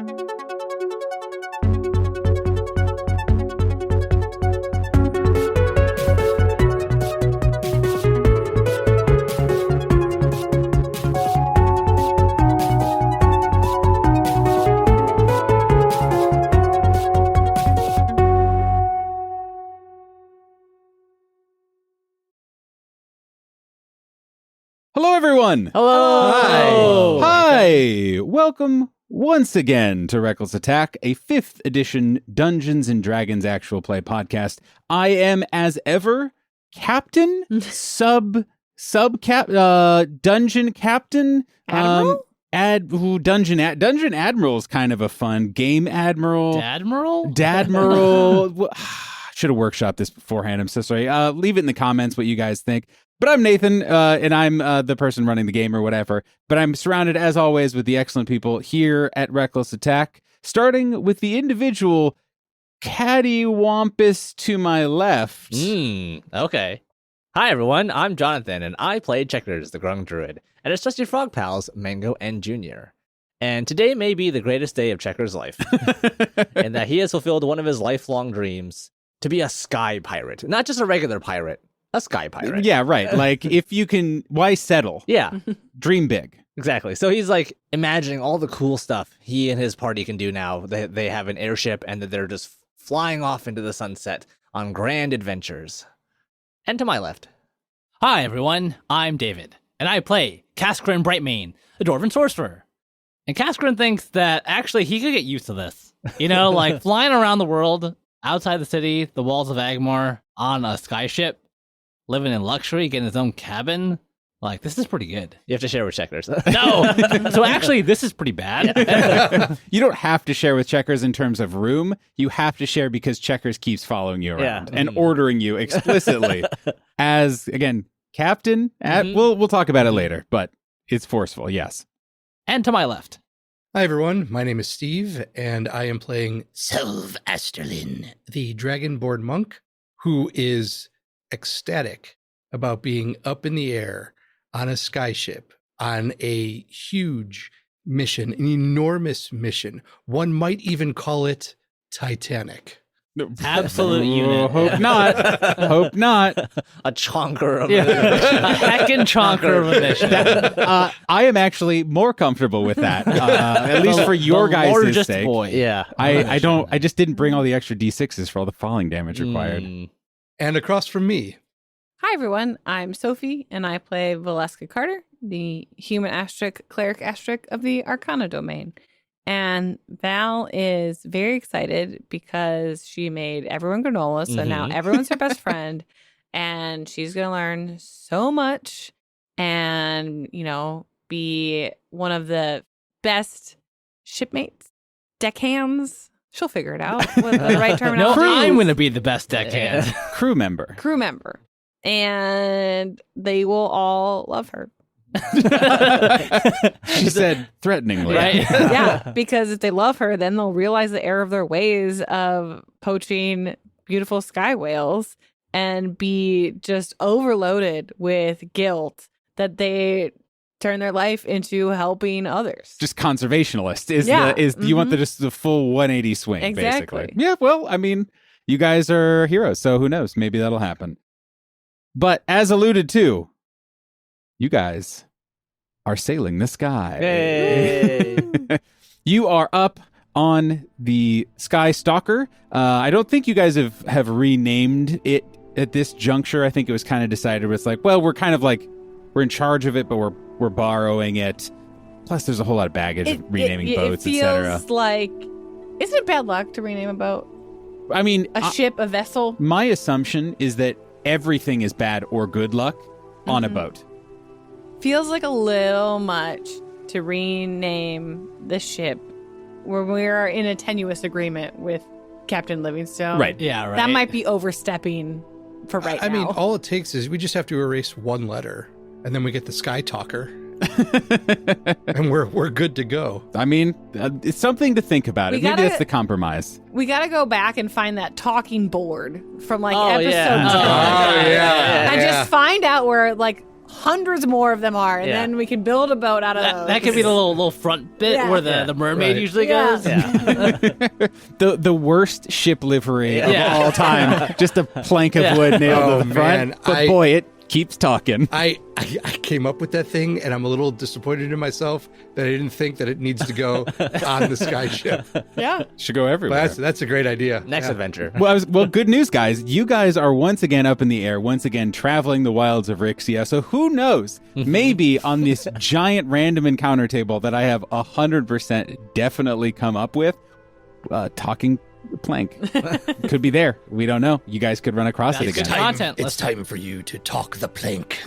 Hello, everyone. Hello. Hi. Welcome once again to Reckless Attack, a 5th edition Dungeons and Dragons actual play podcast. I am, as ever, Captain, Dungeon Captain, Admiral? Dungeon Admiral is kind of a fun game. Dadmiral. Should have workshopped this beforehand. I'm so sorry. Leave it in the comments what you guys think. But I'm Nathan, and I'm the person running the game or whatever. But I'm surrounded, as always, with the excellent people here at Reckless Attack, starting with the individual cattywampus to my left. Okay. Hi, everyone. I'm Jonathan, and I play Checkers, the Grung Druid. And it's just your frog pals, Mango and Junior. And today may be the greatest day of Checkers' life, in that he has fulfilled one of his lifelong dreams, to be a sky pirate. Not just a regular pirate. A sky pirate. Yeah, right. Like, if you can, why settle? Yeah. Dream big. Exactly. So he's like imagining all the cool stuff he and his party can do now. They have an airship and that they're just flying off into the sunset on grand adventures. And to my left. Hi, everyone. I'm David, and I play Kaskrin Brightmane, the Dwarven Sorcerer. And Kaskrin thinks that actually he could get used to this. You know, like flying around the world, outside the city, the walls of Agmar, on a skyship. Living in luxury, getting his own cabin. Like, this is pretty good. You have to share with Checkers. No! So actually, this is pretty bad. You don't have to share with Checkers in terms of room. You have to share because Checkers keeps following you around and ordering you explicitly as, again, Captain. We'll talk about it later, but it's forceful, yes. And to my left. Hi, everyone. My name is Steve, and I am playing Sylv Asterlin, the Dragonborn monk, who is ecstatic about being up in the air on a skyship on a huge mission, an enormous mission. One might even call it Titanic. Absolute unit. Hope not. Hope not. A chonker of a heckin' chonker of a mission. I am actually more comfortable with that, at least for your guys' sake. Boy. Yeah. I just didn't bring all the extra D6s for all the falling damage required. And across from me. Hi, everyone. I'm Sophie, and I play Valeska Carter, the human asterisk, cleric asterisk of the Arcana domain. And Val is very excited because she made everyone granola, so now everyone's her best friend, and she's going to learn so much and, you know, be one of the best shipmates, deckhands. She'll figure it out with the right terminology. No, I'm going to be the best deckhand. Crew member. And they will all love her. She said threateningly. Right? Yeah, because if they love her, then they'll realize the error of their ways of poaching beautiful sky whales and be just overloaded with guilt that they turn their life into helping others. Just conservationalist you want the full 180 swing, exactly. Basically. Yeah, well, I mean, you guys are heroes, so who knows? Maybe that'll happen. But as alluded to, you guys are sailing the sky. Hey. You are up on the Sky Stalker. I don't think you guys have renamed it at this juncture. I think it was kind of decided it's like, well, we're kind of like, we're in charge of it, but we're borrowing it. Plus, there's a whole lot of baggage of renaming boats, etc. It feels like, isn't it bad luck to rename a boat? I mean, a ship, a vessel. My assumption is that everything is bad or good luck on a boat. Feels like a little much to rename the ship where we're in a tenuous agreement with Captain Livingstone. Right. Yeah, right. That might be overstepping for now. I mean, all it takes is we just have to erase one letter, and then we get the Sky Talker. And we're good to go. I mean, it's something to think about. Maybe that's the compromise. We got to go back and find that talking board from like episode 10. Yeah. And just find out where like hundreds more of them are, and Yeah. then we can build a boat out of those. That could be the little front bit Yeah. where the, Yeah. the mermaid Right. usually Yeah. goes. Yeah. The worst ship livery Yeah. of all time. Just a plank of Yeah. wood nailed Oh, to the front. man. But boy, it keeps talking. I came up with that thing, and I'm a little disappointed in myself that I didn't think that it needs to go on the sky ship. Yeah. Should go everywhere. But that's a great idea. Next Yeah. adventure. Well, good news, guys. You guys are once again up in the air, once again traveling the wilds of Rixia. So who knows? Maybe on this giant random encounter table that I have 100% definitely come up with, talking plank could be there. We don't know. You guys could run across it That's again. good content. It's Let's- time for you to talk the plank.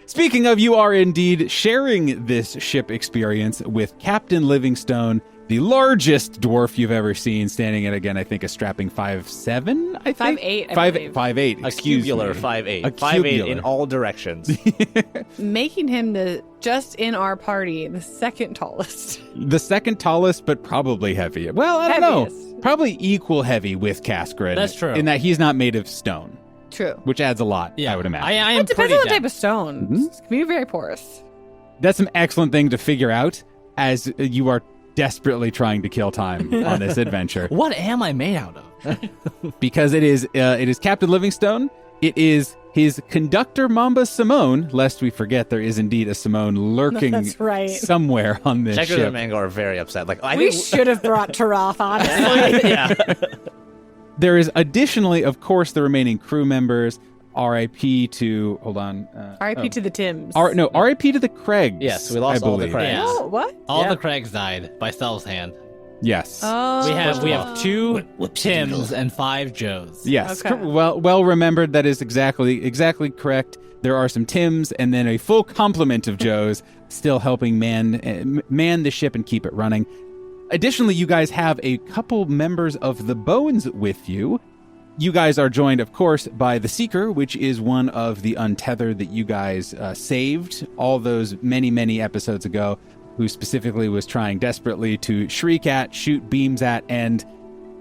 Speaking of, you are indeed sharing this ship experience with Captain Livingstone, the largest dwarf you've ever seen, standing at, again, I think a strapping 5'7", I think? 5'8", I believe. 5'8", A excuse cubular me. 5'8". A 5'8" in cubular. all directions. Making him just in our party, the second tallest. The second tallest, but probably heavy. Well, I don't know. Heaviest. Probably equal heavy with Kaskrin. That's true. In that he's not made of stone, True. which adds a lot, I would imagine. I am It depends pretty on the down. type of stone. Mhm. It can be very porous. That's an excellent thing to figure out as you are desperately trying to kill time on this adventure. What am I made out of? Because it is Captain Livingstone. It is his conductor Mamba Simone, lest we forget there is indeed a Simone lurking That's right. somewhere on this Checkers ship. and Mango are very upset. Like I We think should have brought Taroth, honestly. yeah. There is additionally, of course, the remaining crew members. R.I.P. to R.I.P. to the Tims. R.I.P. to the Craigs. Yes, we lost I all the believe. Craigs. Yeah. Oh, what? All Yeah. the Craigs died by Sel's hand. Yes. Oh. We have two Whoops, Tims and 5 Joes. Yes. Okay. Well remembered. That is exactly correct. There are some Tims and then a full complement of Joes still helping man the ship and keep it running. Additionally, you guys have a couple members of the Bones with you. You guys are joined, of course, by the Seeker, which is one of the Untethered that you guys saved all those many episodes ago, who specifically was trying desperately to shriek at, shoot beams at, and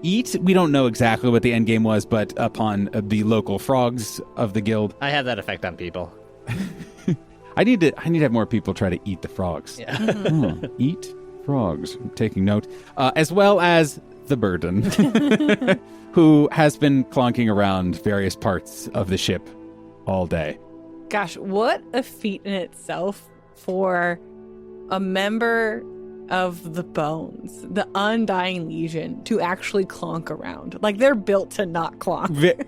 eat. We don't know exactly what the end game was, but upon the local frogs of the guild. I have that effect on people. I need to have more people try to eat the frogs. Yeah. Eat frogs. I'm taking note. As well as the Burden, who has been clonking around various parts of the ship all day. Gosh, what a feat in itself for a member of the Bones, the Undying Legion, to actually clonk around. Like, they're built to not clonk.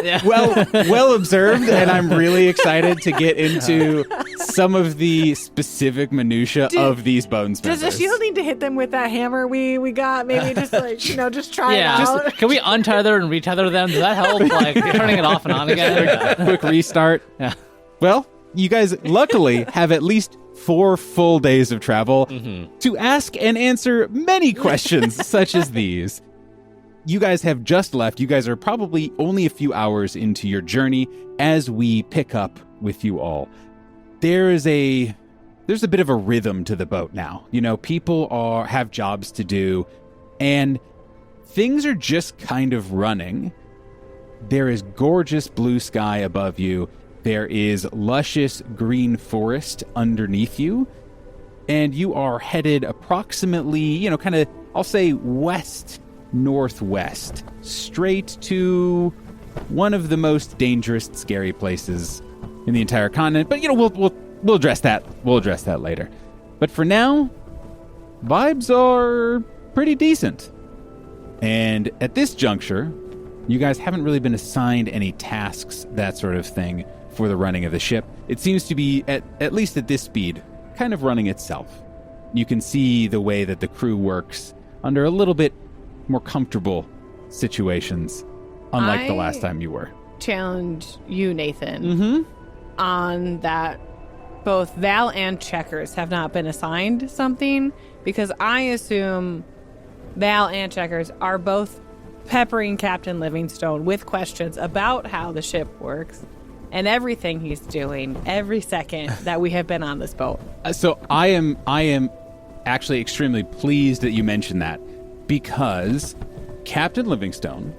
Yeah. Well observed, and I'm really excited to get into some of the specific minutia of these Bones Does the members. shield need to hit them with that hammer we got? Maybe just like, just try Yeah. it out. Can we untether and retether them? Does that help? Like turning it off and on again? Quick restart. Yeah. Well, you guys luckily have at least 4 full days of travel to ask and answer many questions such as these. You guys have just left. You guys are probably only a few hours into your journey as we pick up with you all. There's a bit of a rhythm to the boat now. You know, people have jobs to do, and things are just kind of running. There is gorgeous blue sky above you. There is luscious green forest underneath you. And you are headed approximately, kind of, I'll say west-northwest, straight to one of the most dangerous, scary places in the entire continent. But, we'll address that. We'll address that later. But for now, vibes are pretty decent. And at this juncture, you guys haven't really been assigned any tasks, that sort of thing, for the running of the ship. It seems to be, at least at this speed, kind of running itself. You can see the way that the crew works under a little bit more comfortable situations, unlike the last time you were. Challenge you, Nathan, on that both Val and Checkers have not been assigned something, because I assume Val and Checkers are both peppering Captain Livingstone with questions about how the ship works and everything he's doing every second that we have been on this boat. So I am actually extremely pleased that you mentioned that, because Captain Livingstone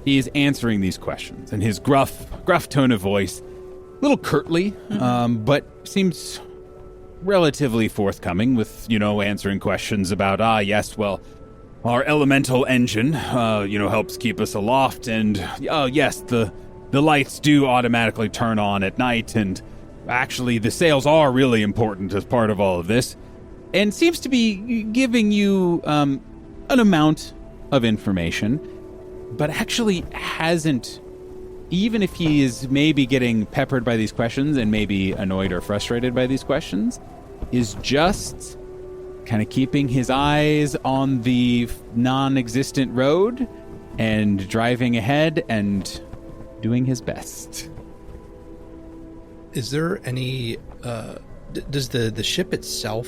is answering these questions in his gruff tone of voice. little curtly, but seems relatively forthcoming with, answering questions about, yes, well, our elemental engine, helps keep us aloft, and, yes, the lights do automatically turn on at night, and actually the sails are really important as part of all of this, and seems to be giving you an amount of information, but actually hasn't, even if he is maybe getting peppered by these questions and maybe annoyed or frustrated by these questions, is just kind of keeping his eyes on the non-existent road and driving ahead and doing his best. Is there any, does the ship itself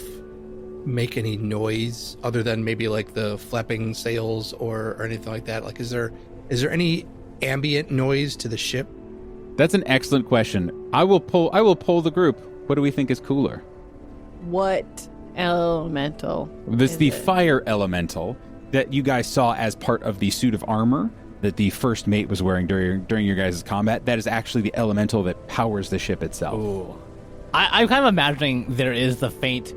make any noise other than maybe like the flapping sails or anything like that? Like, is there any ambient noise to the ship? That's an excellent question. I will poll the group. What do we think is cooler? What elemental? This is the it? fire elemental that you guys saw as part of the suit of armor that the first mate was wearing during your guys' combat. That is actually the elemental that powers the ship itself. Ooh. I'm kind of imagining there is the faint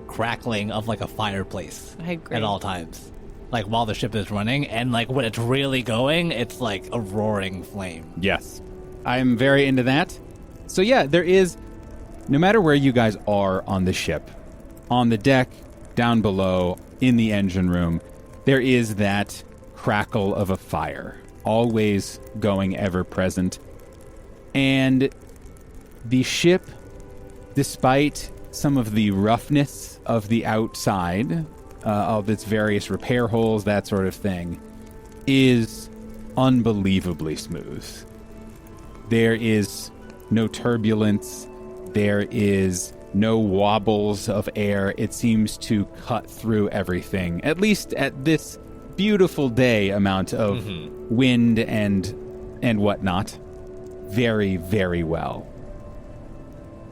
crackling of like a fireplace I agree. at all times. Like while the ship is running, and like when it's really going, it's like a roaring flame. Yes. I'm very into that. So yeah, there is, no matter where you guys are on the ship, on the deck, down below, in the engine room, there is that crackle of a fire, always going, ever present. And the ship, despite some of the roughness of the outside, of its various repair holes, that sort of thing, is unbelievably smooth. There is no turbulence. There is no wobbles of air. It seems to cut through everything, at least at this beautiful day amount of wind and whatnot, very, very well.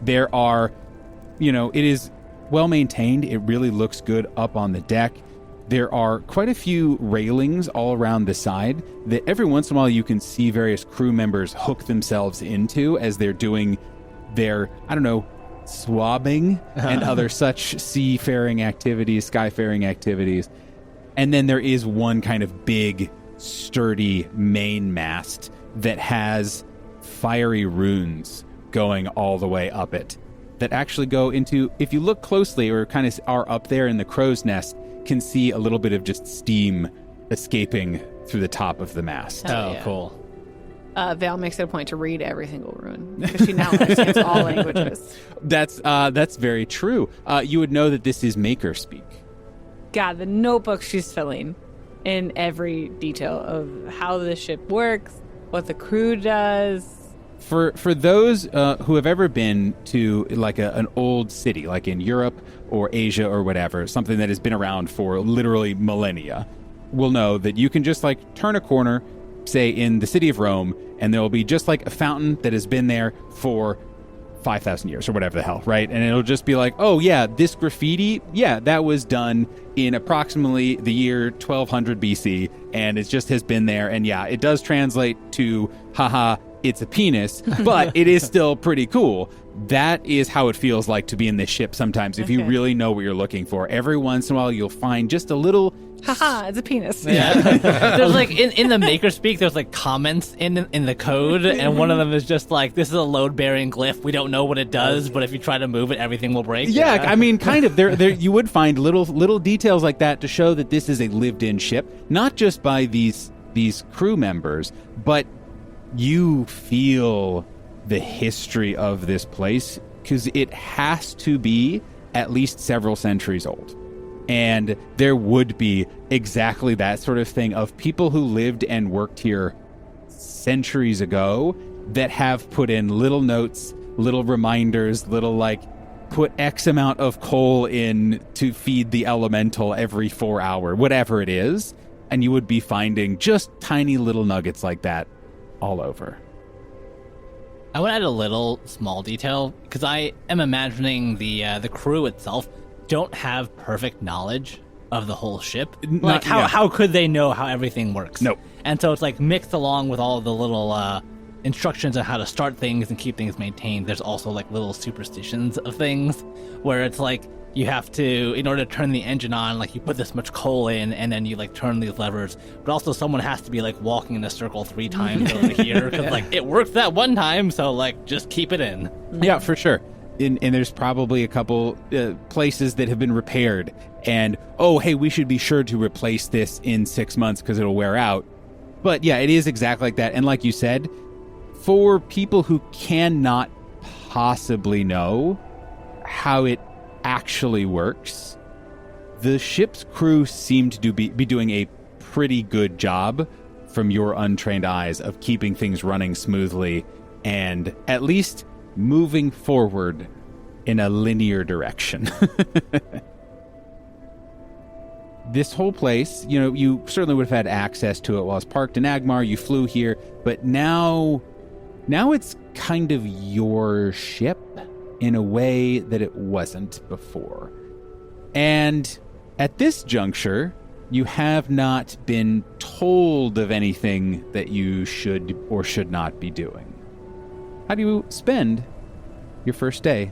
There are, it is well maintained. It really looks good up on the deck. There are quite a few railings all around the side that every once in a while you can see various crew members hook themselves into as they're doing their, swabbing and other such seafaring activities, skyfaring activities. And then there is one kind of big, sturdy main mast that has fiery runes going all the way up it that actually go into, if you look closely or kind of are up there in the crow's nest, can see a little bit of just steam escaping through the top of the mast. Hell Oh, yeah. cool. Val makes it a point to read every single rune because she now understands all languages. That's very true. You would know that this is Maker speak. God, the notebook she's filling in every detail of how the ship works, what the crew does. For those who have ever been to like an old city, like in Europe or Asia or whatever, something that has been around for literally millennia, will know that you can just like turn a corner, say in the city of Rome, and there will be just like a fountain that has been there for 5,000 years or whatever the hell, right? And it'll just be like, oh yeah, this graffiti, yeah, that was done in approximately the year 1200 BC, and it just has been there, and yeah, it does translate to, haha, it's a penis, but it is still pretty cool. That is how it feels like to be in this ship sometimes, if you really know what you're looking for. Every once in a while, you'll find just a little... Haha, it's a penis. Yeah. There's like in the maker speak, there's like comments in the code, and one of them is just like, this is a load bearing glyph. We don't know what it does, but if you try to move it, everything will break. Yeah, I mean, kind of. There you would find little details like that to show that this is a lived-in ship, not just by these crew members, but you feel the history of this place because it has to be at least several centuries old. And there would be exactly that sort of thing of people who lived and worked here centuries ago that have put in little notes, little reminders, little like put X amount of coal in to feed the elemental every 4 hours, whatever it is. And you would be finding just tiny little nuggets like that all over. I would add a little small detail because I am imagining the crew itself don't have perfect knowledge of the whole ship. Like how could they know how everything works? Nope. And so it's like mixed along with all the little instructions on how to start things and keep things maintained, there's also like little superstitions of things where it's like you have to, in order to turn the engine on, like you put this much coal in and then you like turn these levers, but also someone has to be like walking in a circle 3 times over here because like it worked that one time, so like just keep it in. Yeah, for sure. And there's probably a couple places that have been repaired and, oh, hey, we should be sure to replace this in 6 months because it'll wear out. But yeah, it is exactly like that. And like you said, for people who cannot possibly know how it actually works, the ship's crew seem to be doing a pretty good job from your untrained eyes of keeping things running smoothly and at least moving forward in a linear direction. This whole place, you know, you certainly would have had access to it while it's parked in Agmar. You flew here, but now it's kind of your ship in a way that it wasn't before. And at this juncture, you have not been told of anything that you should or should not be doing. How do you spend your first day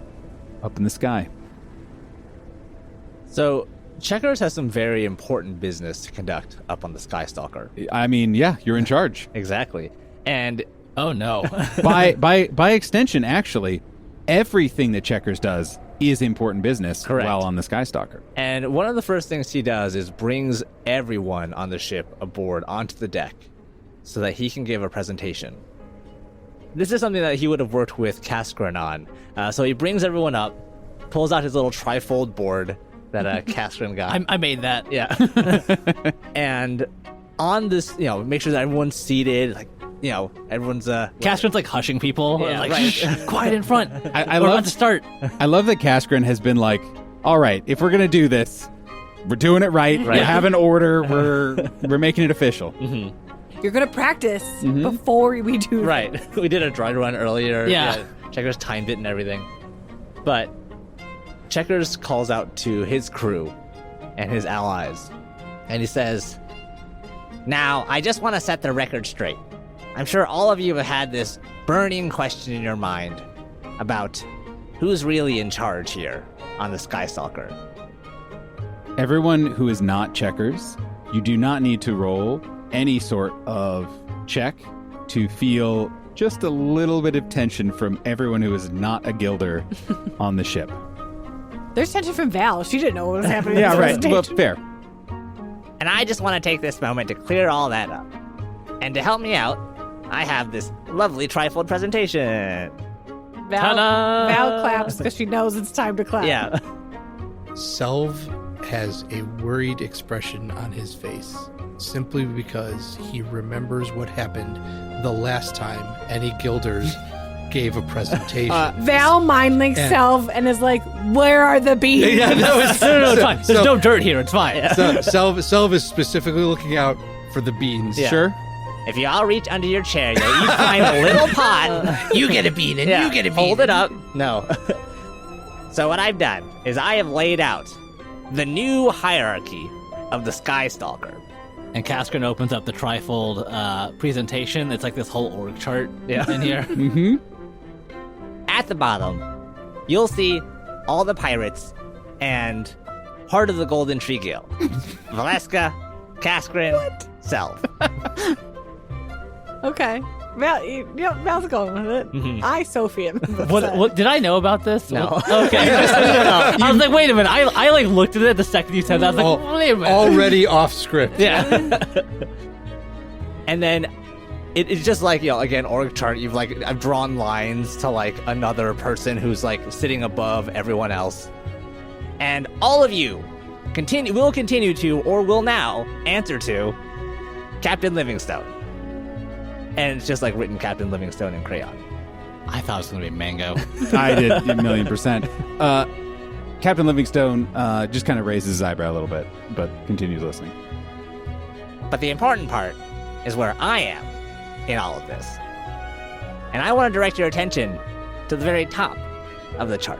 up in the sky? So, Checkers has some very important business to conduct up on the Sky Stalker. I mean, yeah, you're in charge. Exactly. And Oh no. by extension, actually, everything that Checkers does is important business. Correct. While on the Sky Stalker. And one of the first things he does is brings everyone on the ship aboard onto the deck so that he can give a presentation. This is something that he would have worked with Kaskrin on. So he brings everyone up, pulls out his little trifold board that Kaskrin got. I made that. Yeah. And on this, you know, make sure that everyone's seated, like, you know, everyone's Caskrin's like hushing people. Yeah, like, right. Shh, quiet in front. I We're love about to start. I love that Kaskrin has been like, all right, if we're gonna do this, we're doing it right. We have an order. We're making it official. Mm-hmm. You're going to practice before we do that. Right. We did a dry run earlier. Yeah. Checkers timed it and everything. But Checkers calls out to his crew and his allies, and he says, "Now, I just want to set the record straight. I'm sure all of you have had this burning question in your mind about who's really in charge here on the Sky Stalker." Everyone who is not Checkers, you do not need to roll any sort of check to feel just a little bit of tension from everyone who is not a guilder on the ship. There's tension from Val. She didn't know what was happening. Yeah, in right. this Well, stage. fair. And I just want to take this moment to clear all that up. And to help me out, I have this lovely trifold presentation. Val claps because she knows it's time to clap. Yeah. Selv has a worried expression on his face, simply because he remembers what happened the last time any guilders gave a presentation. Val mind links And- Selv and is like, "Where are the bees?" Yeah, no, it's, No, it's fine. There's no dirt here. It's fine. so Selv is specifically looking out for the beans. Yeah. Sure. If you all reach under your chair, you'll each find a little pot. You get a bean and you get a bean. Hold it up. No. So what I've done is I have laid out the new hierarchy of the Sky Stalker. And Kaskrin opens up the trifold presentation. It's like this whole org chart in here. Mm-hmm. At the bottom, you'll see all the pirates and part of the Golden Tree Guild. Valeska, Kaskrin, Selv. Okay. Val's going with it. Mhm. I, Sophie, am upset. What did I know about this? No. Okay. I was like, wait a minute. I like looked at it the second you said that. I was like, wait a minute. Already off script. Yeah. And then it's just like, you know, again, org chart, I've drawn lines to like another person who's like sitting above everyone else. And all of you will continue to, or will now, answer to Captain Livingstone. And it's just like written Captain Livingstone in crayon. I thought it was going to be Mango. I did 1,000,000%. Captain Livingstone just kind of raises his eyebrow a little bit, but continues listening. But the important part is where I am in all of this. And I want to direct your attention to the very top of the chart,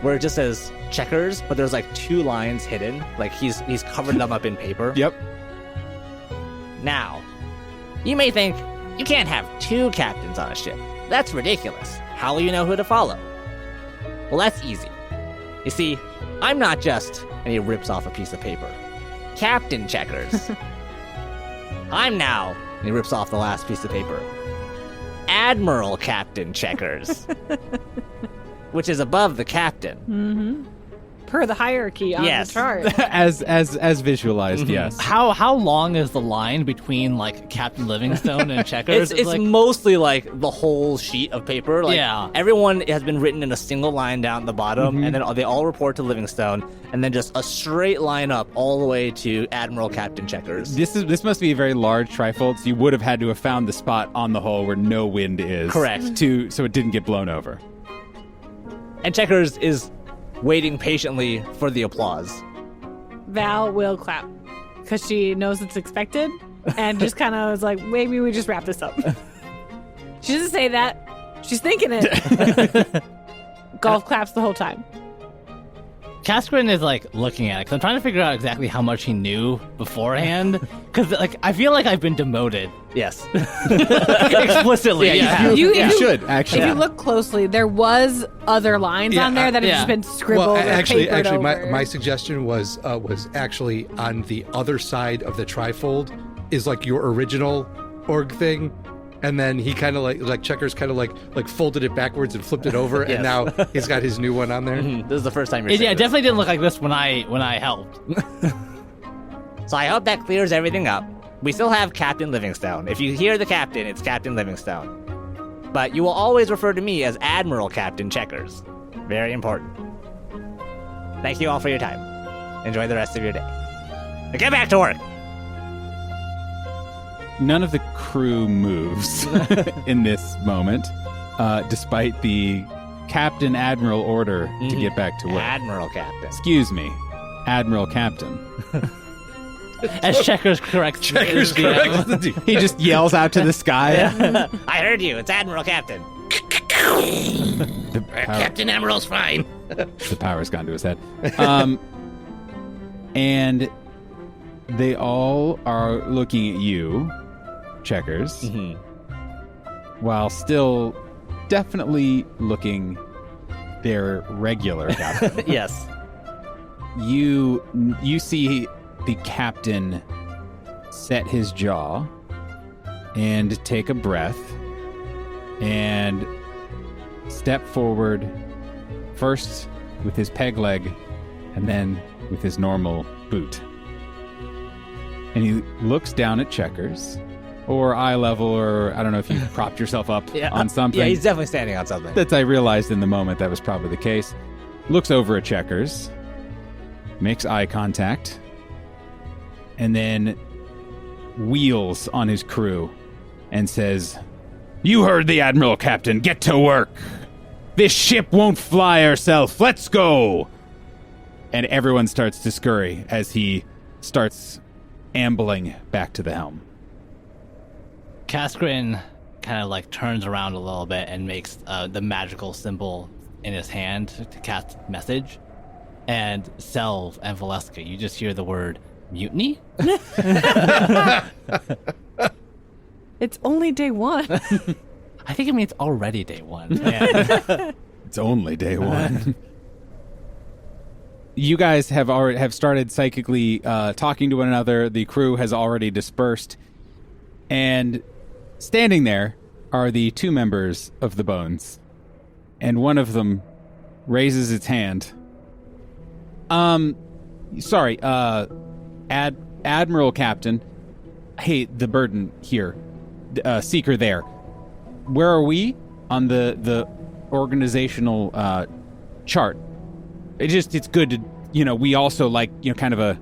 where it just says Checkers, but there's like 2 lines hidden. Like he's covered them up in paper. Yep. Now, you may think, You can't have 2 captains on a ship. That's ridiculous. How will you know who to follow? Well, that's easy. You see, I'm not just, and he rips off a piece of paper, Captain Checkers. I'm now, and he rips off the last piece of paper, Admiral Captain Checkers, which is above the captain. Mm-hmm. Per the hierarchy on Yes. the chart. as visualized, yes. How long is the line between like Captain Livingstone and Checkers? It's like, mostly like the whole sheet of paper. Like, Yeah. everyone has been written in a single line down at the bottom, and then they all report to Livingstone, and then just a straight line up all the way to Admiral Captain Checkers. This must be a very large trifold, so you would have had to have found the spot on the hull where no wind is. Correct. So it didn't get blown over. And Checkers is waiting patiently for the applause. Val will clap because she knows it's expected and just kind of is like, maybe we just wrap this up. She doesn't say that. She's thinking it. Golf claps the whole time. Kaskrin is like looking at it because I'm trying to figure out exactly how much he knew beforehand. Because like I feel like I've been demoted Yes. explicitly. Yeah, you have. You should, actually. If you look closely, there was other lines Yeah, on there that have yeah. just been scribbled Well, or actually, papered my, over. my suggestion was actually on the other side of the trifold is like your original org thing, and then he kind of like Checkers kind of like folded it backwards and flipped it over, Yes. and now he's got his new one on there. This is the first time you're It, saying yeah, it this. definitely didn't look like this when I helped. So I hope that clears everything up. We still have Captain Livingstone. If you hear the captain, it's Captain Livingstone. But you will always refer to me as Admiral Captain Checkers. Very important. Thank you all for your time. Enjoy the rest of your day. Now get back to work! None of the crew moves in this moment, despite the Captain Admiral order to get back to work. Admiral Captain. Excuse me, Admiral Captain. As Checkers corrects Checkers the corrects the D. He just yells out to the sky. I heard you. It's Admiral Captain. The power, Captain Emerald's fine. the power's gone to his head. And they all are looking at you, Checkers, while still definitely looking their regular captain. Yes. You see the captain set his jaw and take a breath and step forward, first with his peg leg and then with his normal boot. And he looks down at Checkers, or eye level, or I don't know if you propped yourself up on something. Yeah, he's definitely standing on something. That I realized in the moment that was probably the case. Looks over at Checkers, makes eye contact, and then wheels on his crew and says, "You heard the Admiral, Captain. Get to work. This ship won't fly herself. Let's go." And everyone starts to scurry as he starts ambling back to the helm. Kaskrin kind of like turns around a little bit and makes the magical symbol in his hand to cast message. And Selv and Valeska, you just hear the word mutiny? It's only day one. I think it means already day one. It's only day one. You guys have started psychically talking to one another. The crew has already dispersed. And standing there are the 2 members of the Bones. And one of them raises its hand. Sorry, Admiral Captain. Hey, the burden here. Seeker there. Where are we on the organizational chart? It's good to, we also like, kind of a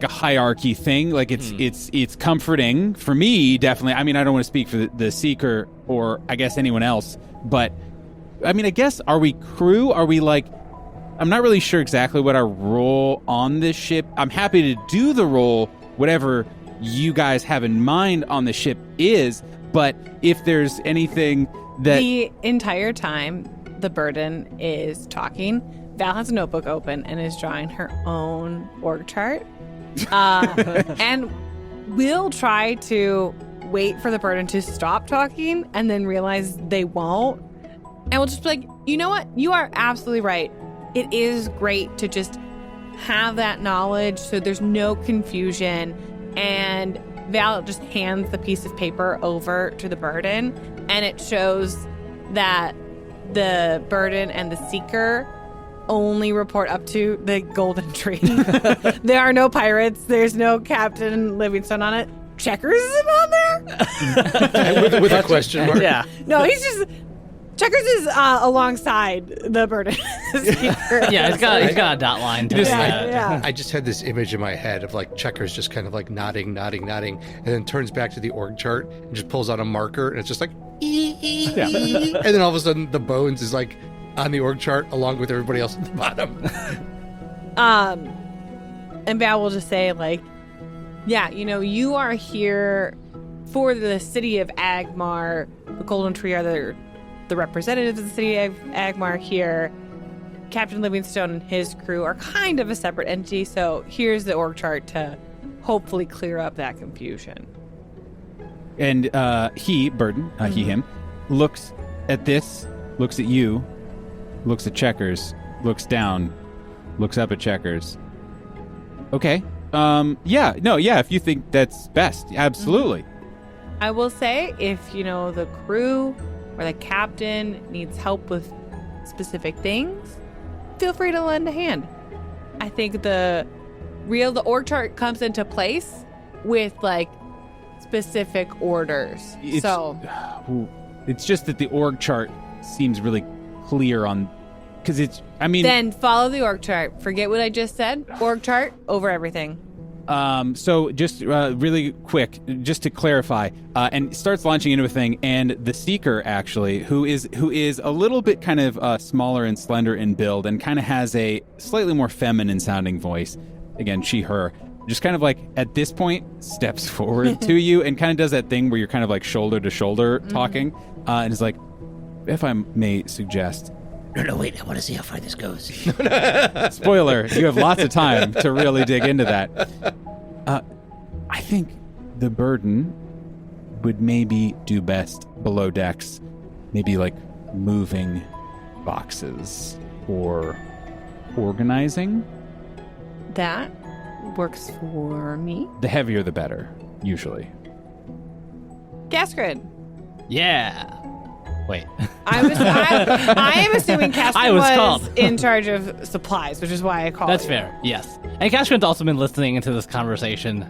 hierarchy thing. Like it's comforting for me, definitely. I mean, I don't want to speak for the Seeker or I guess anyone else, but I mean, I guess, are we crew? Are we like, I'm not really sure exactly what our role on this ship. I'm happy to do the role, whatever you guys have in mind on the ship is, but if there's anything that... The entire time the burden is talking, Val has a notebook open and is drawing her own org chart. And we'll try to wait for the burden to stop talking and then realize they won't. And we'll just be like, you know what? You are absolutely right. It is great to just have that knowledge so there's no confusion. And Val just hands the piece of paper over to the burden, and it shows that the burden and the seeker only report up to the golden tree. There are no pirates. There's no Captain Livingstone on it. Checkers isn't on there? with a question mark. Yeah. No, he's just... Checkers is alongside the burden. Yeah, he's got a dot line. To Yeah. I just had this image in my head of like Checkers just kind of like nodding, and then turns back to the org chart and just pulls out a marker, and it's just like, Yeah. and then all of a sudden the bones is like on the org chart along with everybody else at the bottom. And Val will just say like, yeah, you know, you are here for the city of Agmar. The Golden Tree are the representatives of the city of Agmar here. Captain Livingstone and his crew are kind of a separate entity, so here's the org chart to hopefully clear up that confusion. And Burden, him, looks at this, looks at you, looks at Checkers, looks down, looks up at Checkers. Okay. If you think that's best, absolutely. I will say, if, you know, the crew or the captain needs help with specific things, feel free to lend a hand. I think the org chart comes into place with, like, specific orders. It's just that the org chart seems really clear on... Because Then follow the org chart. Forget what I just said. Org chart over everything. So just really quick, just to clarify, and starts launching into a thing, and the Seeker actually, who is a little bit kind of smaller and slender in build, and kind of has a slightly more feminine sounding voice. Again, she, her. Just kind of like at this point steps forward to you and kind of does that thing where you're kind of like shoulder to shoulder talking, and is like, if I may suggest. No, wait, I want to see how far this goes. Spoiler, you have lots of time to really dig into that. I think the burden would maybe do best below decks, maybe like moving boxes or organizing. That works for me. The heavier the better, usually. Gas grid. Yeah. Wait. I am assuming Casper was was called. in charge of supplies, which is why I called That's you. fair. Yes. And Cashman's also been listening into this conversation.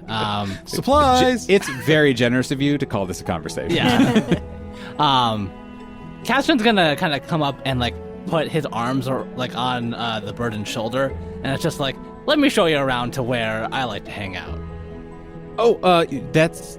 Supplies! It's very generous of you to call this a conversation. Yeah. Cashman's gonna kind of come up and like put his arms on the burden's shoulder, and it's just like, let me show you around to where I like to hang out. Oh, that's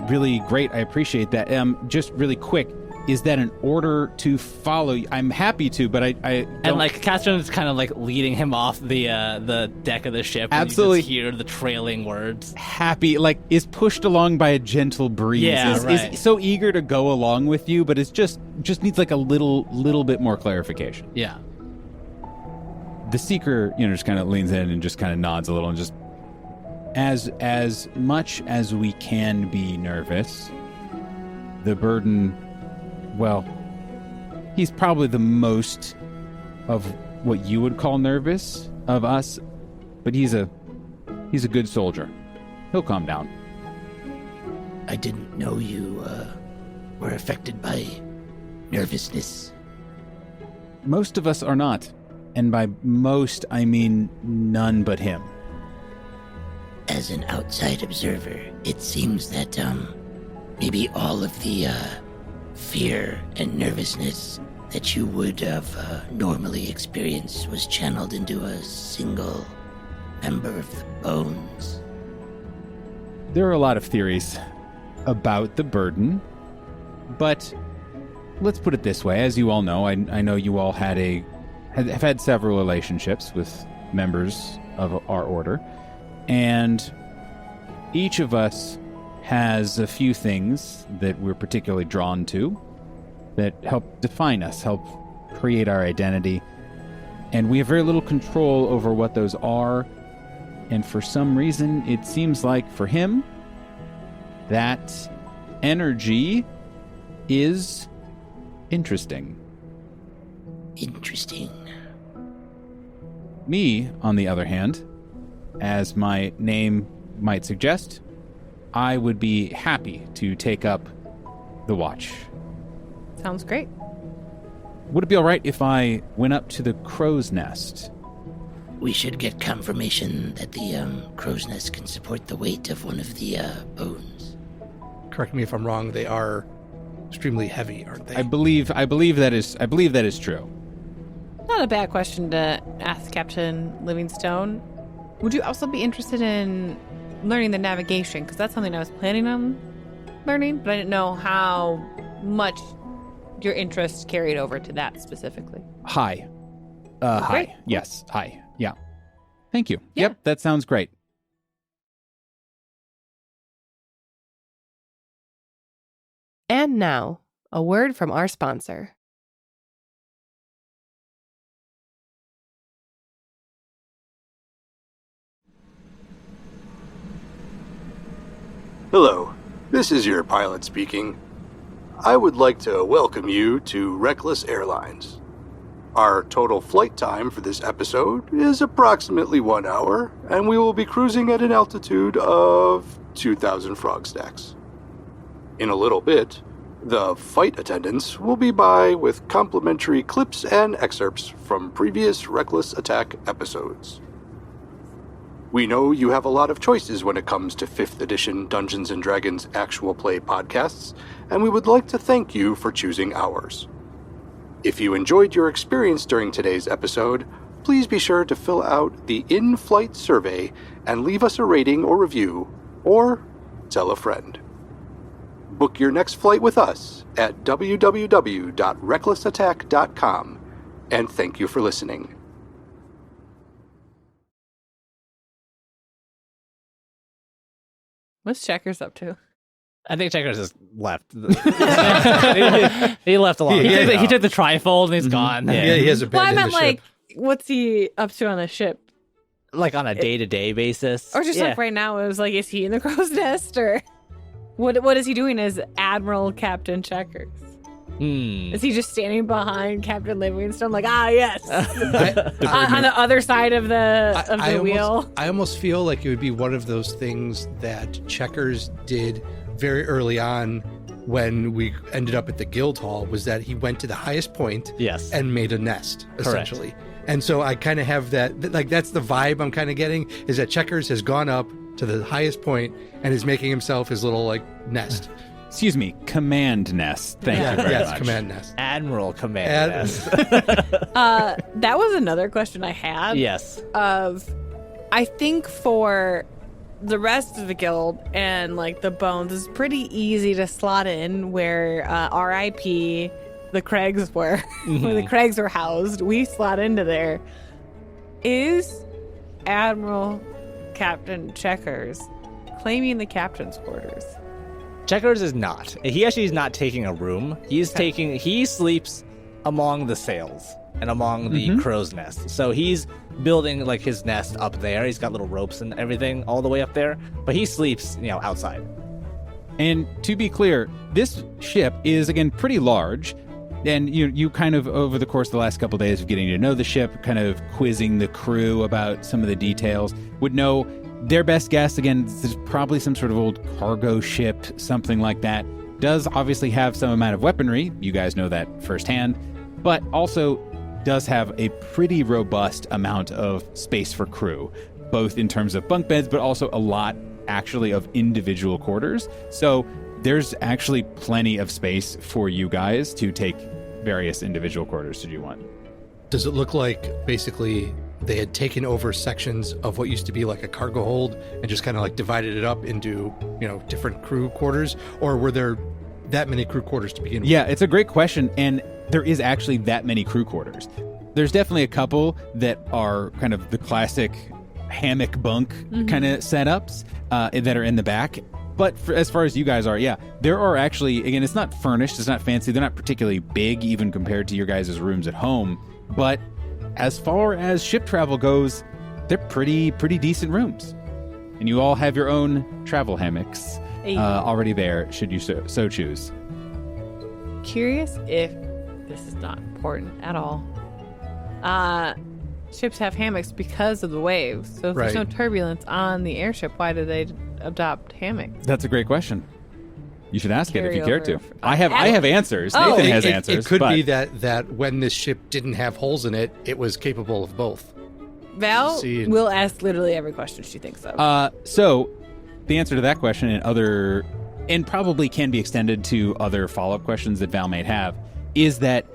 really great. I appreciate that. Just really quick, is that an order to follow? I'm happy to, but I don't... And like Castron is kind of like leading him off the deck of the ship. Absolutely. And you just hear the trailing words. happy, like is pushed along by a gentle breeze. Yeah, right. Is so eager to go along with you, but it's just needs like a little bit more clarification. Yeah. The Seeker, just kind of leans in and just kind of nods a little and just as much as we can be nervous. The burden, well, he's probably the most of what you would call nervous of us, but he's a good soldier. He'll calm down. I didn't know you were affected by nervousness. Most of us are not. And by most, I mean none but him. As an outside observer, it seems that maybe all of the fear and nervousness that you would have normally experienced was channeled into a single member of the bones. There are a lot of theories about the burden, but let's put it this way. As you all know, I know you all have had several relationships with members of our order, and each of us has a few things that we're particularly drawn to that help define us, help create our identity, and we have very little control over what those are. And for some reason, it seems like for him, that energy is interesting. Interesting. Me, on the other hand, as my name might suggest, I would be happy to take up the watch. Sounds great. Would it be all right if I went up to the crow's nest? We should get confirmation that the crow's nest can support the weight of one of the bones. Correct me if I'm wrong. They are extremely heavy, aren't they? I believe that is true. Not a bad question to ask Captain Livingstone. Would you also be interested in learning the navigation? Because that's something I was planning on learning, but I didn't know how much your interest carried over to that specifically. Hi. Great. Hi. Yes. Hi. Yeah. Thank you. Yeah. Yep, that sounds great. And now, a word from our sponsor. Hello, this is your pilot speaking. I would like to welcome you to Reckless Airlines. Our total flight time for this episode is approximately 1 hour, and we will be cruising at an altitude of 2,000 frog stacks. In a little bit, the flight attendants will be by with complimentary clips and excerpts from previous Reckless Attack episodes. We know you have a lot of choices when it comes to 5th edition Dungeons & Dragons actual play podcasts, and we would like to thank you for choosing ours. If you enjoyed your experience during today's episode, please be sure to fill out the in-flight survey and leave us a rating or review, or tell a friend. Book your next flight with us at www.recklessattack.com, and thank you for listening. What's Checkers up to? I think Checkers has left. he left a lot. He took the trifold and he's gone. Yeah, he has Well, I abandoned meant the ship. like, what's he up to on the ship? Like on a day-to-day basis. Or just Yeah. like right now, it was like, is he in the crow's nest or what is he doing as Admiral Captain Checkers? Is he just standing behind Captain Livingstone like, yes, on the other side of the wheel? I almost feel like it would be one of those things that Checkers did very early on when we ended up at the guild hall, was that he went to the highest point Yes. and made a nest, essentially. And so I kind of have that, like, that's the vibe I'm kind of getting, is that Checkers has gone up to the highest point and is making himself his little, like, nest. Excuse me, command nest. Thank you very Yes, much. command nest. Admiral Command. Yes. That was another question I had. Yes. I think for the rest of the guild and like the bones is pretty easy to slot in where R.I.P. the Craigs were, where the Craigs were housed. We slot into there. Is Admiral Captain Checkers claiming the captain's quarters? Checkers is not. He actually is not taking a room. He sleeps among the sails and among the crow's nest. So he's building like his nest up there. He's got little ropes and everything all the way up there, but he sleeps, outside. And to be clear, this ship is, again, pretty large. And you kind of, over the course of the last couple of days of getting to know the ship, kind of quizzing the crew about some of the details, would know their best guess, again, this is probably some sort of old cargo ship, something like that. Does obviously have some amount of weaponry. You guys know that firsthand. But also does have a pretty robust amount of space for crew, both in terms of bunk beds, but also a lot, actually, of individual quarters. So there's actually plenty of space for you guys to take various individual quarters should you want. Does it look like basically they had taken over sections of what used to be like a cargo hold and just kind of like divided it up into, different crew quarters? Or were there that many crew quarters to begin with? Yeah, it's a great question. And there is actually that many crew quarters. There's definitely a couple that are kind of the classic hammock bunk kind of setups that are in the back. But as far as you guys are, there are actually, again, it's not furnished, it's not fancy, they're not particularly big even compared to your guys' rooms at home. But as far as ship travel goes, they're pretty decent rooms. And you all have your own travel hammocks already there, should you so choose. Curious if this is not important at all. Ships have hammocks because of the waves. So if there's no Right. turbulence on the airship, why do they adopt hammocks? That's a great question. You should ask it if you care to. Carryover. I have answers. Oh. Nathan has It answers. could but be that when this ship didn't have holes in it, it was capable of both. Val See, will ask literally every question she thinks of. So the answer to that question and probably can be extended to other follow-up questions that Val may have, is that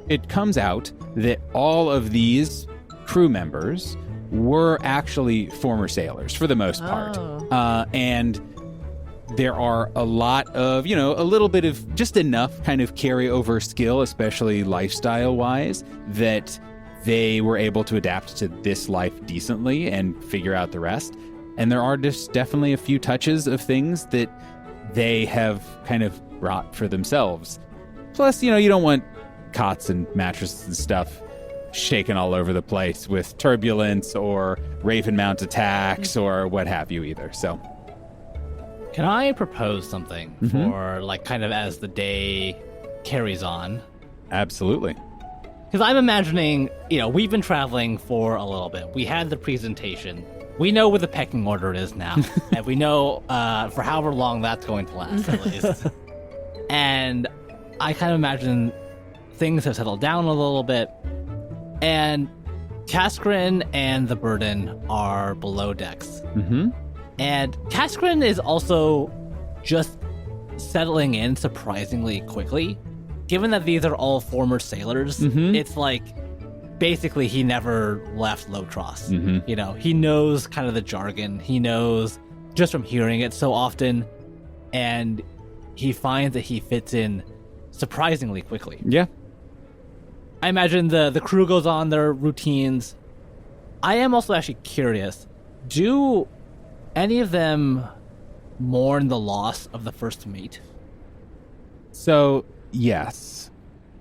it comes out that all of these crew members were actually former sailors for the most part. Oh. And there are a lot of, a little bit of just enough kind of carryover skill, especially lifestyle-wise, that they were able to adapt to this life decently and figure out the rest. And there are just definitely a few touches of things that they have kind of brought for themselves. Plus, you don't want cots and mattresses and stuff shaken all over the place with turbulence or Raven Mount attacks or what have you either. So, Can I propose something Mhm. for, like, kind of as the day carries on? absolutely. Because I'm imagining, we've been traveling for a little bit. We had the presentation. We know where the pecking order is now. And we know for however long that's going to last, at least. And I kind of imagine things have settled down a little bit. And Kaskrin and the Burden are below decks. Mm-hmm. And Kaskrin is also just settling in surprisingly quickly. Given that these are all former sailors, Mhm. it's like basically he never left Lotros. Mhm. He knows kind of the jargon. He knows just from hearing it so often. And he finds that he fits in surprisingly quickly. Yeah. I imagine the crew goes on their routines. I am also actually curious. Do any of them mourn the loss of the first mate? So, yes,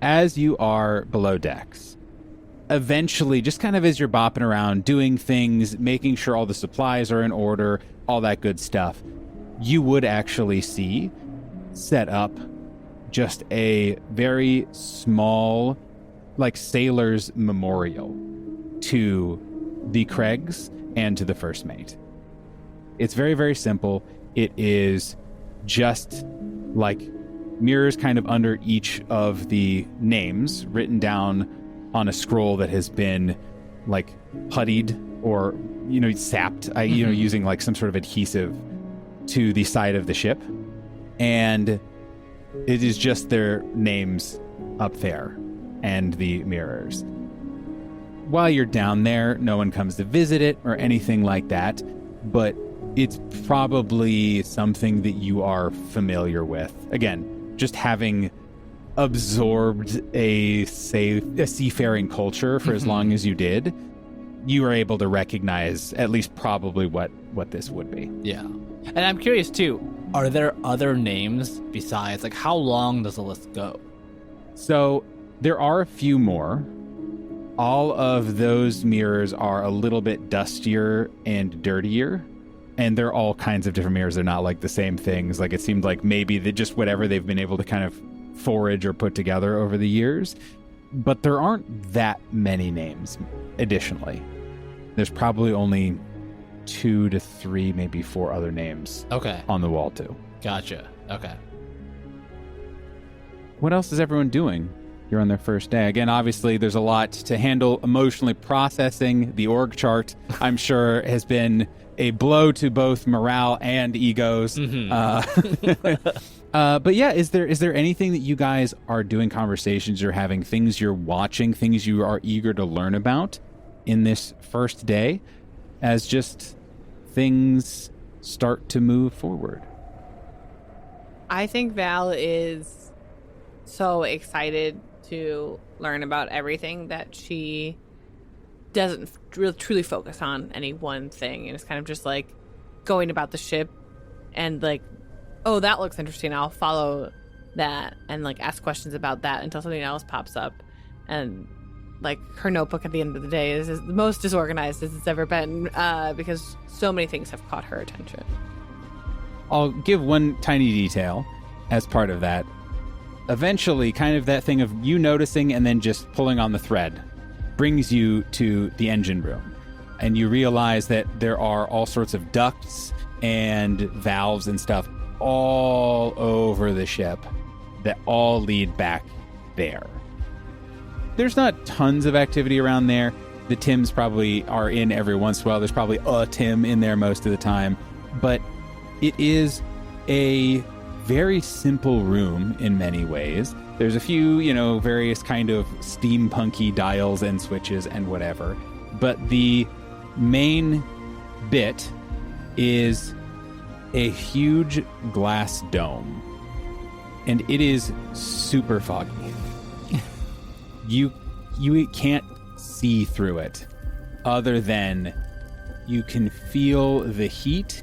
as you are below decks, eventually, just kind of as you're bopping around, doing things, making sure all the supplies are in order, all that good stuff, you would actually see set up just a very small, like, sailor's memorial to the Craigs and to the first mate. It's very, very simple. It is just like mirrors kind of under each of the names written down on a scroll that has been like puttied or, sapped, using like some sort of adhesive to the side of the ship. And it is just their names up there and the mirrors. While you're down there, no one comes to visit it or anything like that, but it's probably something that you are familiar with. Again, just having absorbed a seafaring culture for as long as you did, you are able to recognize at least probably what this would be. Yeah. And I'm curious too, are there other names besides, like, how long does the list go? So there are a few more. All of those mirrors are a little bit dustier and dirtier. And they're all kinds of different mirrors. They're not like the same things. Like, it seemed like maybe they just whatever they've been able to kind of forage or put together over the years. But there aren't that many names additionally. There's probably only 2 to 3, maybe 4 other names Okay. on the wall too. Gotcha. Okay. What else is everyone doing here on their first day? Again, obviously, there's a lot to handle emotionally processing. The org chart, I'm sure, has been a blow to both morale and egos. But yeah, is there anything that you guys are doing, conversations you're having, things you're watching, things you are eager to learn about in this first day as just things start to move forward? I think Val is so excited to learn about everything that she doesn't really truly focus on any one thing, and it's kind of just like going about the ship and like, oh, that looks interesting, I'll follow that and like ask questions about that until something else pops up. And like her notebook at the end of the day is the most disorganized as it's ever been, because so many things have caught her attention. I'll give one tiny detail as part of that. Eventually, kind of that thing of you noticing and then just pulling on the thread brings you to the engine room. And you realize that there are all sorts of ducts and valves and stuff all over the ship that all lead back there. There's not tons of activity around there. The Tims probably are in every once in a while. There's probably a Tim in there most of the time. But it is a very simple room in many ways. There's a few, various kind of steampunky dials and switches and whatever. But the main bit is a huge glass dome. And it is super foggy. You can't see through it other than you can feel the heat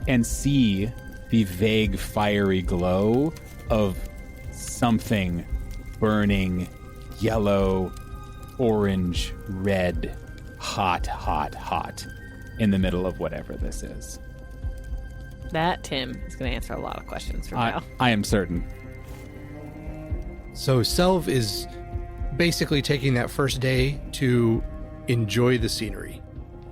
and see the vague fiery glow of something burning yellow, orange, red, hot in the middle of whatever this is. That Tim is going to answer a lot of questions from now. I am certain. So Selv is basically taking that first day to enjoy the scenery.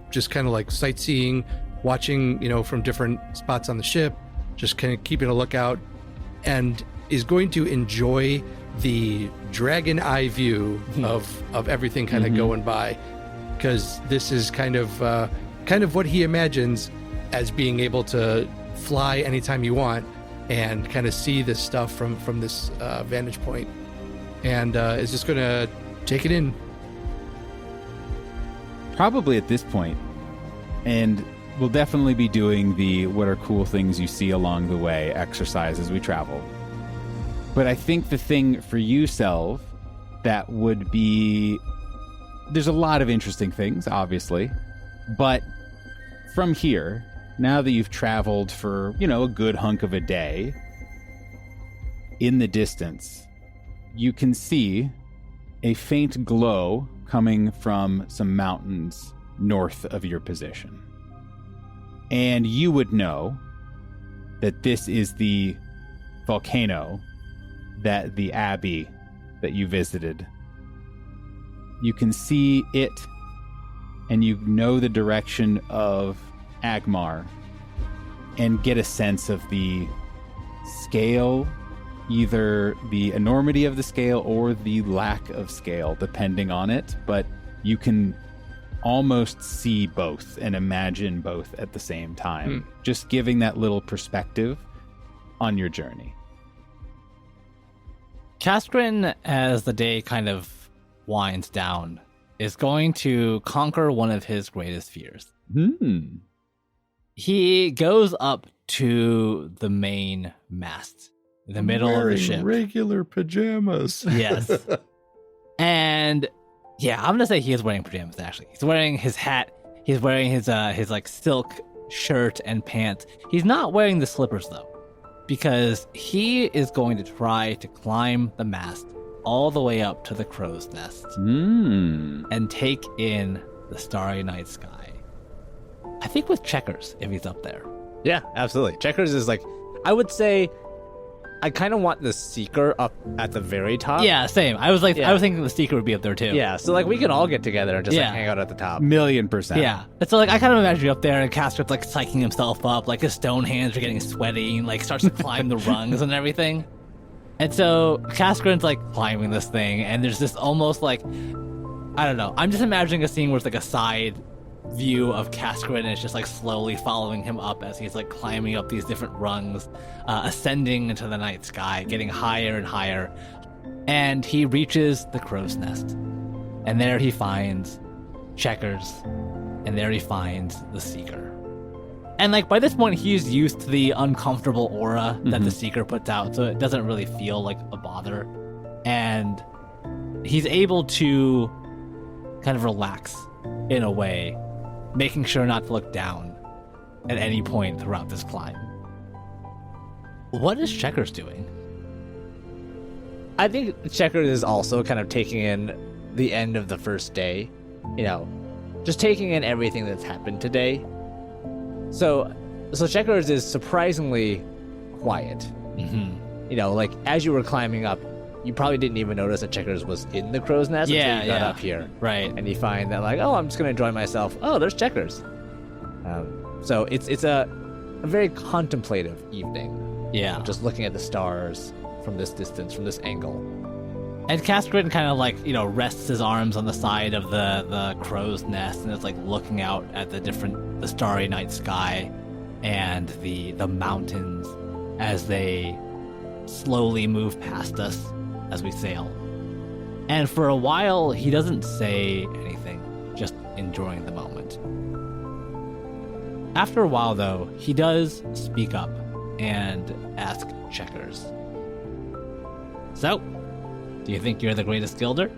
Just kind of like sightseeing, watching, from different spots on the ship, just kind of keeping a lookout, and is going to enjoy the dragon eye view of everything kind of going by, because this is kind of what he imagines as being able to fly anytime you want and kind of see this stuff from this vantage point, and is just going to take it in. Probably at this point, and we'll definitely be doing the what are cool things you see along the way exercise as we travel. But I think the thing for you, Selv, that would be... There's a lot of interesting things, obviously. But from here, now that you've traveled for, a good hunk of a day, in the distance, you can see a faint glow coming from some mountains north of your position. And you would know that this is the volcano that the abbey that you visited. You can see it, and you know the direction of Agmar, and get a sense of the scale, either the enormity of the scale or the lack of scale, depending on it. But you can almost see both and imagine both at the same time, just giving that little perspective on your journey. Kaskrin, as the day kind of winds down, is going to conquer one of his greatest fears. He goes up to the main mast in the middle of the ship. Regular pajamas. Yes. And yeah, I'm gonna say he is wearing pajamas. Actually, he's wearing his hat. He's wearing his like silk shirt and pants. He's not wearing the slippers though, because he is going to try to climb the mast all the way up to the crow's nest and take in the starry night sky. I think with Checkers, if he's up there. Yeah, absolutely. Checkers is like, I would say, I kind of want the Seeker up at the very top. Yeah, same. I was thinking the Seeker would be up there too. Yeah, so like we can all get together and just like hang out at the top. 1,000,000%. Yeah. And so like I kind of imagine you up there and Casper's like psyching himself up, like his stone hands are getting sweaty and like starts to climb the rungs and everything. And so Kaskrin's like climbing this thing, and there's this almost like, I don't know, I'm just imagining a scene where it's like a side view of Kaskrin, and it's just like slowly following him up as he's like climbing up these different rungs, ascending into the night sky, getting higher and higher. And he reaches the crow's nest, and there he finds Checkers, and there he finds the Seeker. And like by this point, he's used to the uncomfortable aura that the Seeker puts out, so it doesn't really feel like a bother. And he's able to kind of relax in a way, making sure not to look down at any point throughout this climb. What is Checkers doing? I think Checkers is also kind of taking in the end of the first day, just taking in everything that's happened today. So So Checkers is surprisingly quiet. Mm-hmm. You know, like as you were climbing up, you probably didn't even notice that Checkers was in the crow's nest until you got up here. Right. And you find that like, oh, I'm just gonna enjoy myself. Oh, there's Checkers. So it's a very contemplative evening. Yeah. Just looking at the stars from this distance, from this angle. And Cascarin kind of like, rests his arms on the side of the crow's nest and is like looking out at the starry night sky and the mountains as they slowly move past us as we sail. And for a while, he doesn't say anything, just enjoying the moment. After a while, though, he does speak up and ask Checkers. So, do you think you're the greatest guilder?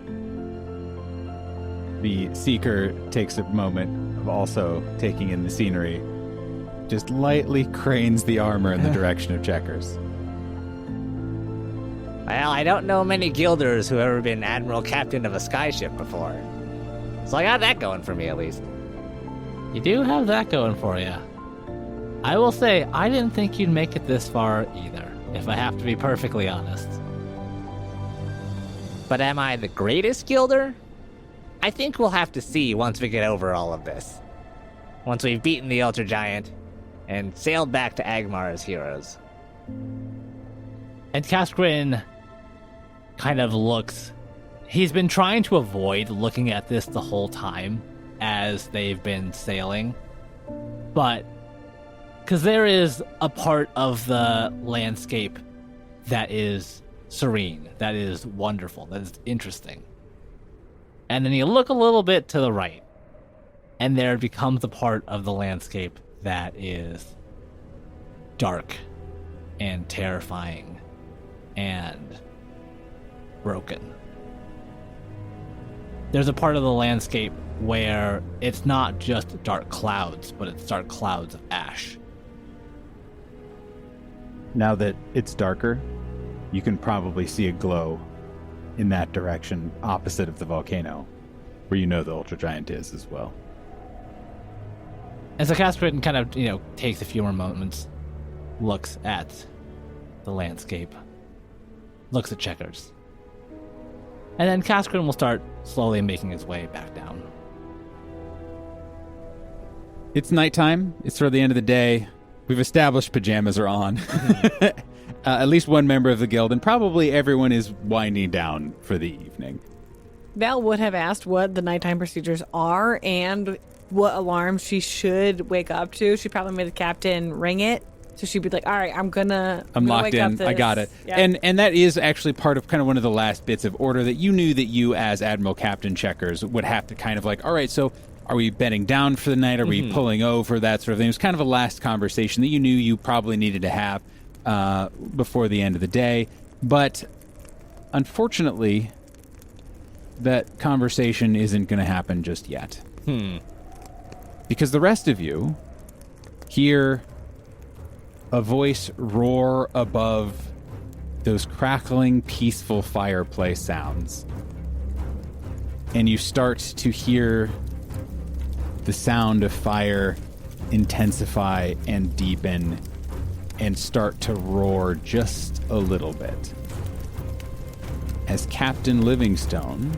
The Seeker takes a moment of also taking in the scenery, just lightly cranes the armor in the direction of Checkers. Well, I don't know many guilders who have ever been admiral captain of a skyship before. So I got that going for me, at least. You do have that going for you. I will say, I didn't think you'd make it this far either, if I have to be perfectly honest. But am I the greatest guilder? I think we'll have to see once we get over all of this. Once we've beaten the Ultra Giant and sailed back to Agmar as heroes. And Cascarin kind of looks... He's been trying to avoid looking at this the whole time as they've been sailing. But... because there is a part of the landscape that is serene, that is wonderful, that is interesting. And then you look a little bit to the right, and there becomes a part of the landscape that is dark and terrifying and broken. There's a part of the landscape where it's not just dark clouds, but it's dark clouds of ash. Now that it's darker, you can probably see a glow in that direction opposite of the volcano, where you know the Ultra Giant is as well. And so Cascarin kind of, takes a few more moments, looks at the landscape, looks at Checkers. And then Cascarin will start slowly making his way back down. It's nighttime. It's sort of the end of the day. We've established pajamas are on. At least one member of the guild, and probably everyone is winding down for the evening. Val would have asked what the nighttime procedures are and what alarm she should wake up to. She probably made the captain ring it. So she'd be like, all right, I'm locked wake in. up this. I got it. Yeah. And that is actually part of kind of one of the last bits of order that you knew that you as Admiral Captain Checkers would have to kind of like, all right, so are we bedding down for the night? Are we pulling over? That sort of thing. It was kind of a last conversation that you knew you probably needed to have before the end of the day. But unfortunately, that conversation isn't going to happen just yet. Because the rest of you hear a voice roar above those crackling, peaceful fireplace sounds. And you start to hear the sound of fire intensify and deepen and start to roar just a little bit. As Captain Livingstone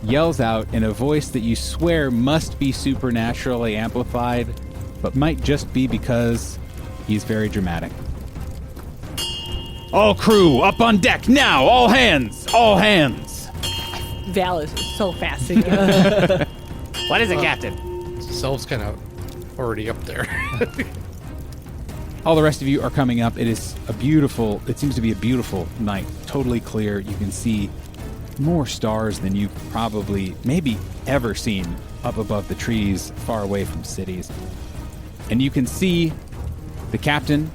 yells out in a voice that you swear must be supernaturally amplified, but might just be because he's very dramatic. All crew, up on deck now! All hands! All hands! Val is so fascinated. What is it, Captain? Self's kind of already up there. All the rest of you are coming up. It seems to be a beautiful night. Totally clear. You can see more stars than you've probably, maybe ever seen up above the trees, far away from cities. And you can see the captain,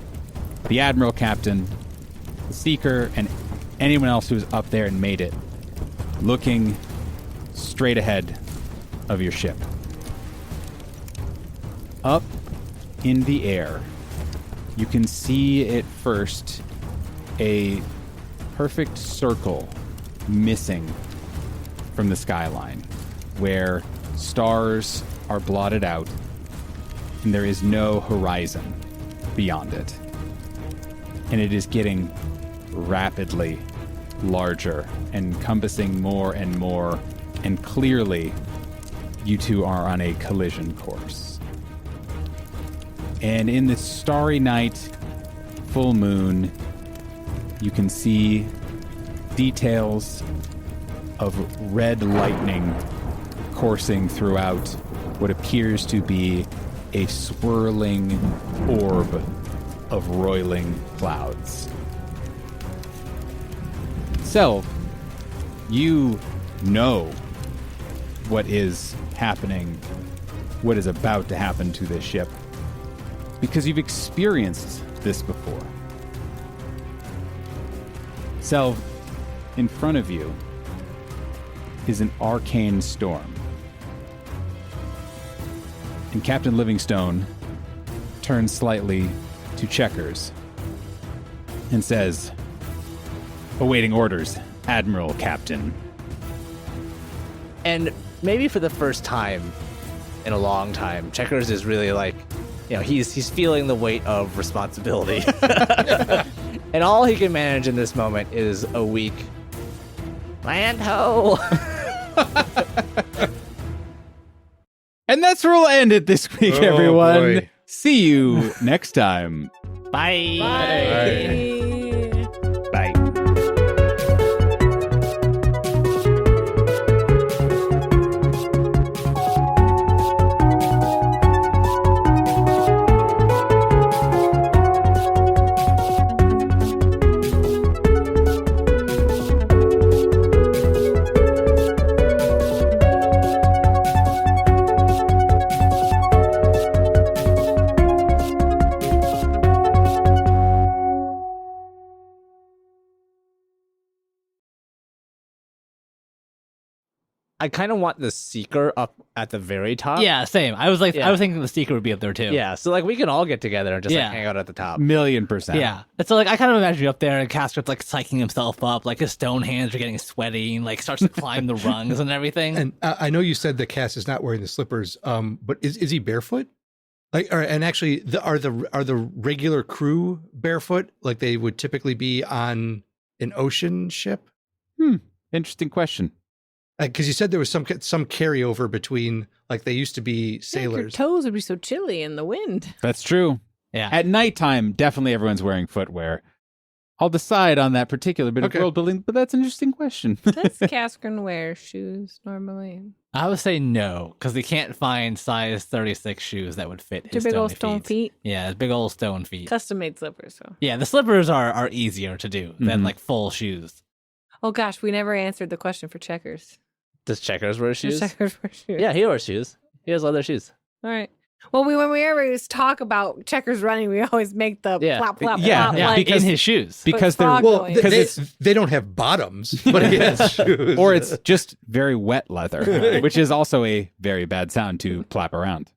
the Admiral Captain, the Seeker, and anyone else who's up there and made it, looking straight ahead of your ship. Up in the air, you can see at first a perfect circle missing from the skyline, where stars are blotted out and there is no horizon beyond it. And it is getting rapidly larger, encompassing more and more, and clearly you two are on a collision course. And in the starry night, full moon, you can see details of red lightning coursing throughout what appears to be a swirling orb of roiling clouds. Self, you know what is happening, what is about to happen to this ship, because you've experienced this before. Self, in front of you is an arcane storm. And Captain Livingstone turns slightly to Checkers and says, "Awaiting orders, Admiral Captain." And maybe for the first time in a long time, Checkers is really like, he's feeling the weight of responsibility. And all he can manage in this moment is a weak land ho. And that's where we'll end it this week, Oh, everyone. boy. See you next time. Bye. Bye. I kind of want the Seeker up at the very top. Yeah, same. I was Yeah. thinking the Seeker would be up there too. Yeah, so like we can all get together and just Yeah. like hang out at the top. 1,000,000%. Yeah. And so like I kind of imagine you up there and Casker's like psyching himself up, like his stone hands are getting sweaty and like starts to climb the rungs and everything. And I know you said that Cass is not wearing the slippers, but is he barefoot? And actually, are the regular crew barefoot like they would typically be on an ocean ship? Interesting question. Because you said there was some carryover between, like they used to be Your sailors. toes would be so chilly in the wind. That's true. Yeah. At nighttime, definitely everyone's wearing footwear. I'll decide on that particular bit Okay. of world building, but that's an interesting question. Does Caskren wear shoes normally? I would say no, because they can't find size 36 shoes that would fit Your his big old stony stone feet? Yeah, his big old stone feet. Custom made slippers, so. Yeah, the slippers are easier to do than Mhm. like full shoes. Oh gosh, we never answered the question for Checkers. Does Checkers wear shoes? Checkers wear shoes. Yeah, he wears shoes. He has leather shoes. All right. Well, when we ever talk about Checkers running, we always make the Yeah. plop plop Yeah, plop. yeah, like, because- in his shoes. because they're frog Well, noise. Because they don't have bottoms, but he has shoes. or it's just very wet leather, which is also a very bad sound to plap around.